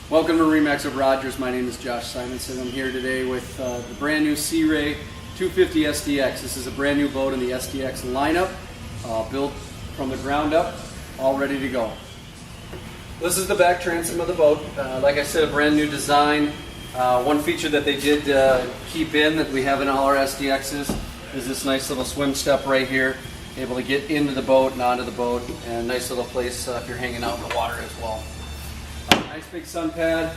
Welcome to MarineMax of Rogers. My name is Josh Simonson. I'm here today with the brand new Sea Ray 250 SDX. This is a brand new boat in the SDX lineup, built from the ground up, all ready to go. This is the back transom of the boat. Like I said, a brand new design. One feature that they did keep in that we have in all our SDXs is this nice little swim step right here. Able to get into the boat and onto the boat, and nice little place if you're hanging out in the water as well. Nice big sun pad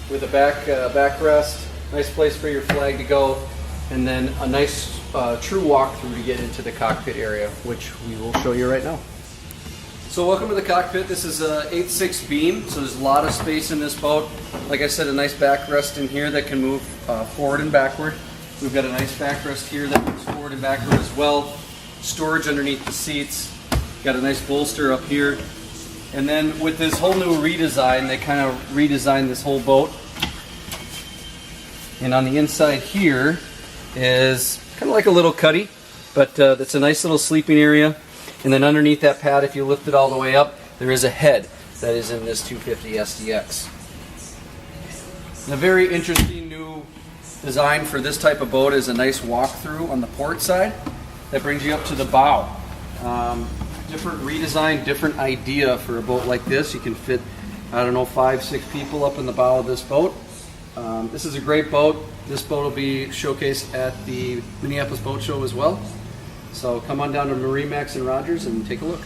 with a backrest. Nice place for your flag to go, and then a nice true walkthrough to get into the cockpit area, which we will show you right now. So welcome to the cockpit. This is a 8.6 beam, so there's a lot of space in this boat. Like I said, a nice backrest in here that can move forward and backward. We've got a nice backrest here that moves forward and backward as well. Storage underneath the seats. Got a nice bolster up here. And then with this whole new redesign, they kind of redesigned this whole boat. And on the inside here is kind of like a little cuddy, but that's a nice little sleeping area. And then underneath that pad, if you lift it all the way up, there is a head that is in this 250 SDX. And a very interesting new design for this type of boat is a nice walkthrough on the port side that brings you up to the bow. Different redesign, different idea for a boat like this. You can fit, I don't know, 5-6 people up in the bow of this boat. This is a great boat. This boat will be showcased at the Minneapolis Boat Show as well. So come on down to MarineMax and Rogers and take a look.